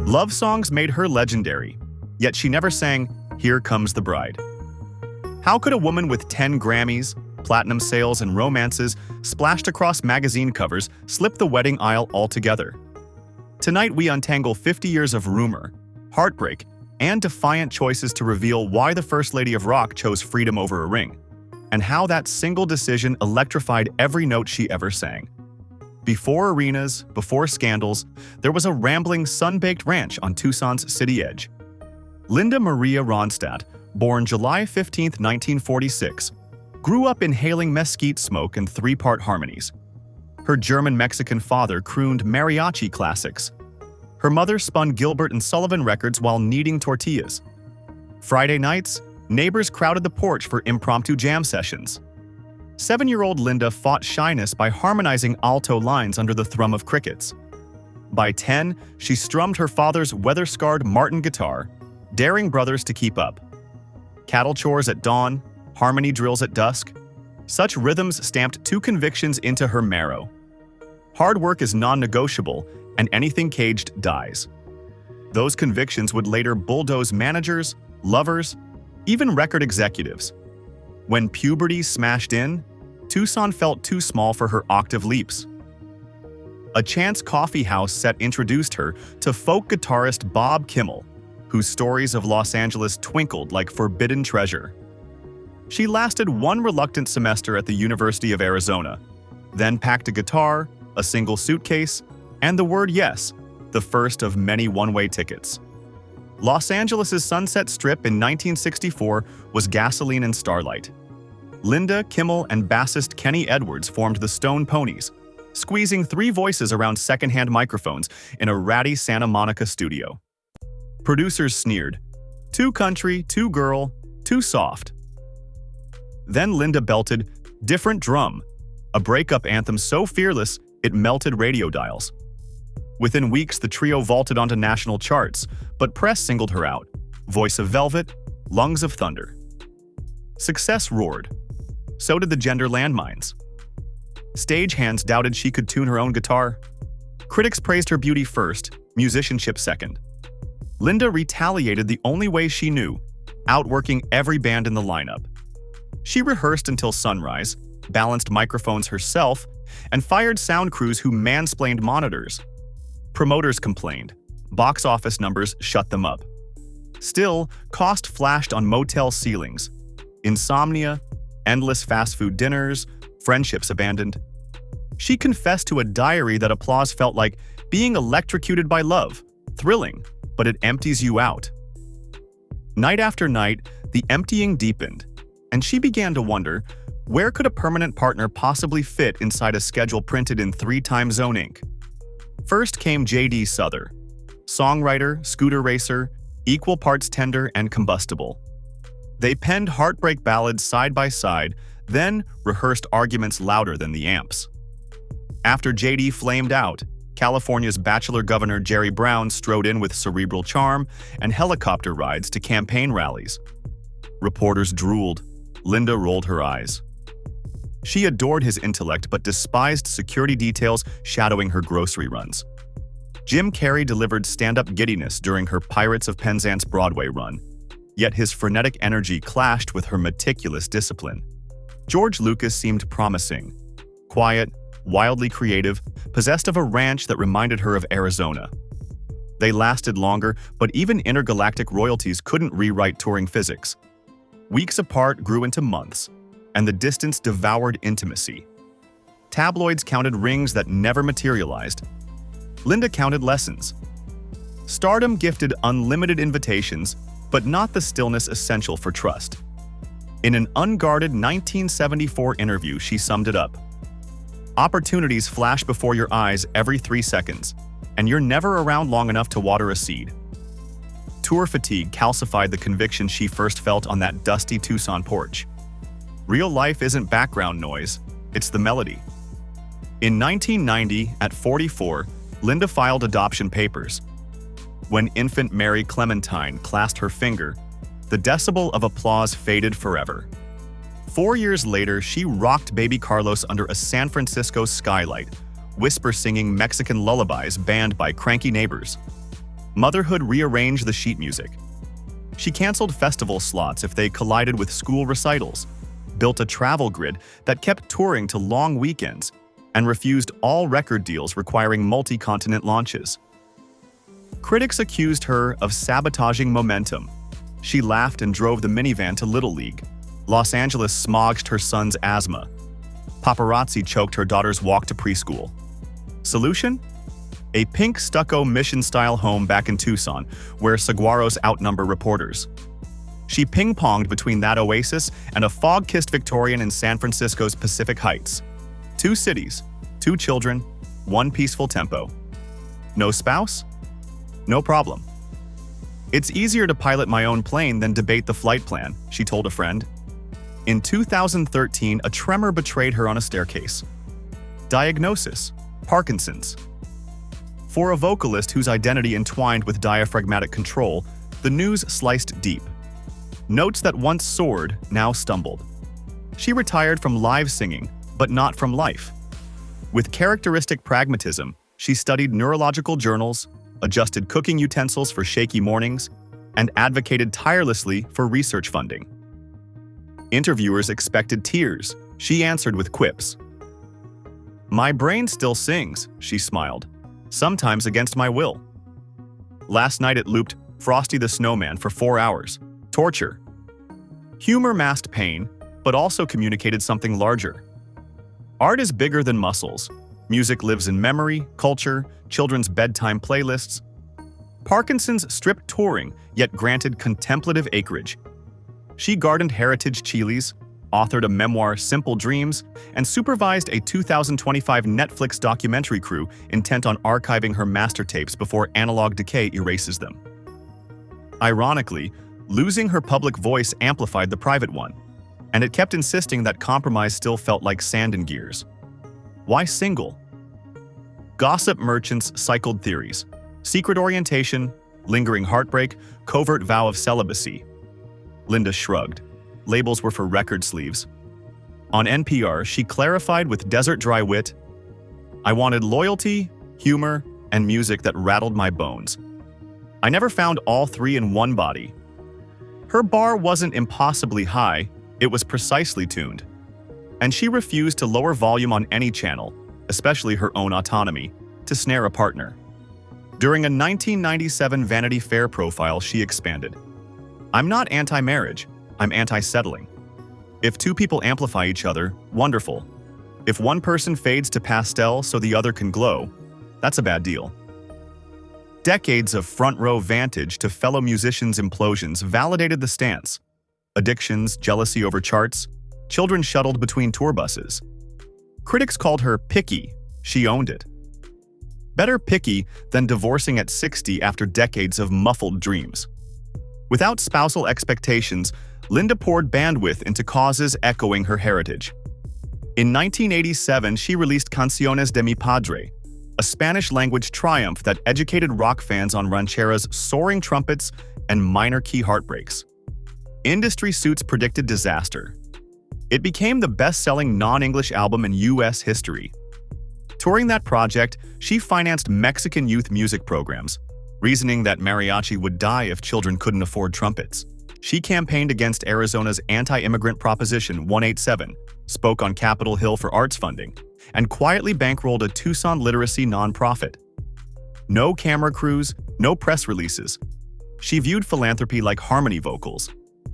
Love songs made her legendary, yet she never sang "Here Comes the Bride." How could a woman with 10 Grammys, platinum sales, and romances splashed across magazine covers slip the wedding aisle altogether? Tonight we untangle 50 years of rumor, heartbreak, and defiant choices to reveal why the First Lady of Rock chose freedom over a ring, and how that single decision electrified every note she ever sang. Before arenas, before scandals, there was a rambling, sun-baked ranch on Tucson's city edge. Linda Maria Ronstadt, born July 15, 1946, grew up inhaling mesquite smoke and three-part harmonies. Her German-Mexican father crooned mariachi classics. Her mother spun Gilbert and Sullivan records while kneading tortillas. Friday nights, neighbors crowded the porch for impromptu jam sessions. 7-year-old Linda fought shyness by harmonizing alto lines under the thrum of crickets. By 10, she strummed her father's weather-scarred Martin guitar, daring brothers to keep up. Cattle chores at dawn, harmony drills at dusk. Such rhythms stamped two convictions into her marrow. Hard work is non-negotiable, and anything caged dies. Those convictions would later bulldoze managers, lovers, even record executives. When puberty smashed in, Tucson felt too small for her octave leaps. A chance coffee house set introduced her to folk guitarist Bob Kimmel, whose stories of Los Angeles twinkled like forbidden treasure. She lasted one reluctant semester at the University of Arizona, then packed a guitar, a single suitcase, and the word yes, the first of many one-way tickets. Los Angeles' Sunset Strip in 1964 was gasoline and starlight. Linda, Kimmel, and bassist Kenny Edwards formed the Stone Ponies, squeezing 3 voices around secondhand microphones in a ratty Santa Monica studio. Producers sneered, "Too country, too girl, too soft." Then Linda belted "Different Drum," a breakup anthem so fearless it melted radio dials. Within weeks, the trio vaulted onto national charts, but press singled her out. Voice of Velvet, Lungs of Thunder. Success roared. So did the gender landmines. Stagehands doubted she could tune her own guitar. Critics praised her beauty first, musicianship second. Linda retaliated the only way she knew, outworking every band in the lineup. She rehearsed until sunrise, balanced microphones herself, and fired sound crews who mansplained monitors. Promoters complained. Box office numbers shut them up. Still, cost flashed on motel ceilings. Insomnia, endless fast food dinners, friendships abandoned. She confessed to a diary that applause felt like being electrocuted by love, thrilling, but it empties you out. Night after night, the emptying deepened, and she began to wonder, where could a permanent partner possibly fit inside a schedule printed in 3 time zone ink? First came J.D. Souther, songwriter, scooter racer, equal parts tender and combustible. They penned heartbreak ballads side by side, then rehearsed arguments louder than the amps. After J.D. flamed out, California's bachelor governor Jerry Brown strode in with cerebral charm and helicopter rides to campaign rallies. Reporters drooled. Linda rolled her eyes. She adored his intellect but despised security details shadowing her grocery runs. Jim Carrey delivered stand-up giddiness during her Pirates of Penzance Broadway run, yet his frenetic energy clashed with her meticulous discipline. George Lucas seemed promising, quiet, wildly creative, possessed of a ranch that reminded her of Arizona. They lasted longer, but even intergalactic royalties couldn't rewrite touring physics. Weeks apart grew into months, and the distance devoured intimacy. Tabloids counted rings that never materialized. Linda counted lessons. Stardom gifted unlimited invitations, but not the stillness essential for trust. In an unguarded 1974 interview, she summed it up. Opportunities flash before your eyes every 3 seconds, and you're never around long enough to water a seed. Tour fatigue calcified the conviction she first felt on that dusty Tucson porch. Real life isn't background noise, it's the melody. In 1990, at 44, Linda filed adoption papers. When infant Mary Clementine clasped her finger, the decibel of applause faded forever. 4 years later, she rocked baby Carlos under a San Francisco skylight, whisper-singing Mexican lullabies banned by cranky neighbors. Motherhood rearranged the sheet music. She canceled festival slots if they collided with school recitals, built a travel grid that kept touring to long weekends, and refused all record deals requiring multi-continent launches. Critics accused her of sabotaging momentum. She laughed and drove the minivan to Little League. Los Angeles smogged her son's asthma. Paparazzi choked her daughter's walk to preschool. Solution? A pink stucco mission-style home back in Tucson, where saguaros outnumber reporters. She ping-ponged between that oasis and a fog-kissed Victorian in San Francisco's Pacific Heights. 2 cities, 2 children, 1 peaceful tempo. No spouse? No problem. It's easier to pilot my own plane than debate the flight plan, she told a friend. In 2013, a tremor betrayed her on a staircase. Diagnosis: Parkinson's. For a vocalist whose identity entwined with diaphragmatic control, the news sliced deep. Notes that once soared now stumbled. She retired from live singing, but not from life. With characteristic pragmatism, she studied neurological journals, adjusted cooking utensils for shaky mornings, and advocated tirelessly for research funding. Interviewers expected tears. She answered with quips. "My brain still sings," she smiled, "sometimes against my will." Last night it looped Frosty the Snowman for 4 hours. Torture. Humor masked pain, but also communicated something larger. Art is bigger than muscles. Music lives in memory, culture, children's bedtime playlists. Parkinson's stripped touring, yet granted contemplative acreage. She gardened heritage chilies, authored a memoir, Simple Dreams, and supervised a 2025 Netflix documentary crew intent on archiving her master tapes before analog decay erases them. Ironically, losing her public voice amplified the private one, and it kept insisting that compromise still felt like sand in gears. Why single? Gossip merchants cycled theories: secret orientation, lingering heartbreak, covert vow of celibacy. Linda shrugged. Labels were for record sleeves. On NPR, she clarified with desert-dry wit, "I wanted loyalty, humor, and music that rattled my bones. I never found all 3 in one body." Her bar wasn't impossibly high, it was precisely tuned. And she refused to lower volume on any channel, especially her own autonomy, to snare a partner. During a 1997 Vanity Fair profile, she expanded, "I'm not anti-marriage, I'm anti-settling. If 2 people amplify each other, wonderful. If one person fades to pastel so the other can glow, that's a bad deal." Decades of front-row vantage to fellow musicians' implosions validated the stance. Addictions, jealousy over charts, children shuttled between tour buses. Critics called her picky. She owned it. Better picky than divorcing at 60 after decades of muffled dreams. Without spousal expectations, Linda poured bandwidth into causes echoing her heritage. In 1987, she released Canciones de mi Padre, a Spanish-language triumph that educated rock fans on rancheras' soaring trumpets and minor-key heartbreaks. Industry suits predicted disaster. It became the best-selling non-English album in U.S. history. Touring that project, she financed Mexican youth music programs, reasoning that mariachi would die if children couldn't afford trumpets. She campaigned against Arizona's anti-immigrant Proposition 187, spoke on Capitol Hill for arts funding, and quietly bankrolled a Tucson literacy nonprofit. No camera crews, no press releases. She viewed philanthropy like harmony vocals,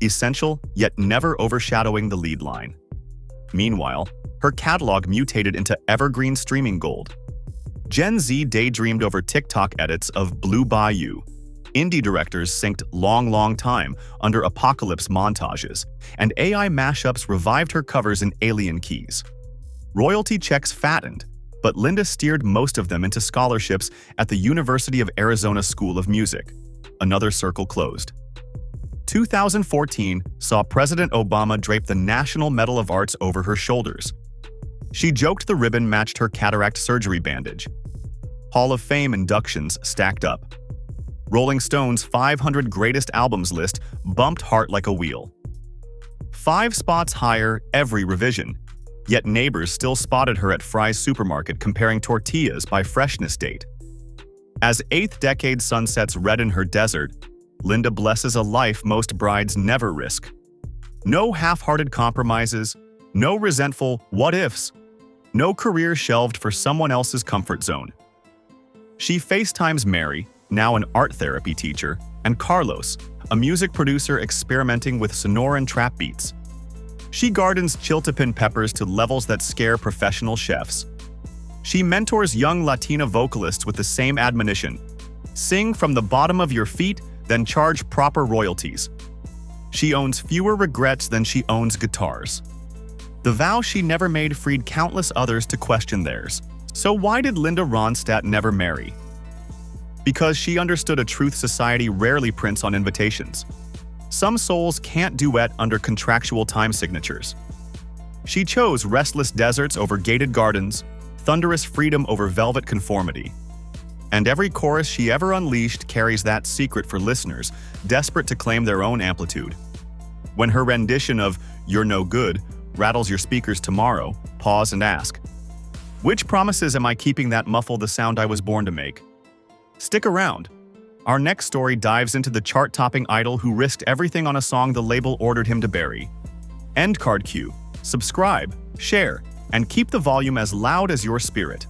essential yet never overshadowing the lead line. Meanwhile, her catalog mutated into evergreen streaming gold. Gen Z daydreamed over TikTok edits of Blue Bayou. Indie directors synced Long Time under Apocalypse montages, and AI mashups revived her covers in alien keys. Royalty checks fattened, but Linda steered most of them into scholarships at the University of Arizona School of Music. Another circle closed. 2014 saw President Obama drape the National Medal of Arts over her shoulders. She joked the ribbon matched her cataract surgery bandage. Hall of Fame inductions stacked up. Rolling Stone's 500 Greatest Albums list bumped Heart like a wheel. 5 spots higher every revision. Yet neighbors still spotted her at Fry's supermarket comparing tortillas by freshness date. As eighth decade sunsets redden her desert, Linda blesses a life most brides never risk. No half-hearted compromises, no resentful what-ifs, no career shelved for someone else's comfort zone. She FaceTimes Mary, now an art therapy teacher, and Carlos, a music producer experimenting with Sonoran trap beats. She gardens chiltepin peppers to levels that scare professional chefs. She mentors young Latina vocalists with the same admonition: sing from the bottom of your feet, then charge proper royalties. She owns fewer regrets than she owns guitars. The vow she never made freed countless others to question theirs. So why did Linda Ronstadt never marry? Because she understood a truth society rarely prints on invitations. Some souls can't duet under contractual time signatures. She chose restless deserts over gated gardens, thunderous freedom over velvet conformity. And every chorus she ever unleashed carries that secret for listeners desperate to claim their own amplitude. When her rendition of "You're No Good" rattles your speakers tomorrow, pause and ask, which promises am I keeping that muffle the sound I was born to make? Stick around. Our next story dives into the chart-topping idol who risked everything on a song the label ordered him to bury. End card cue. Subscribe, share, and keep the volume as loud as your spirit.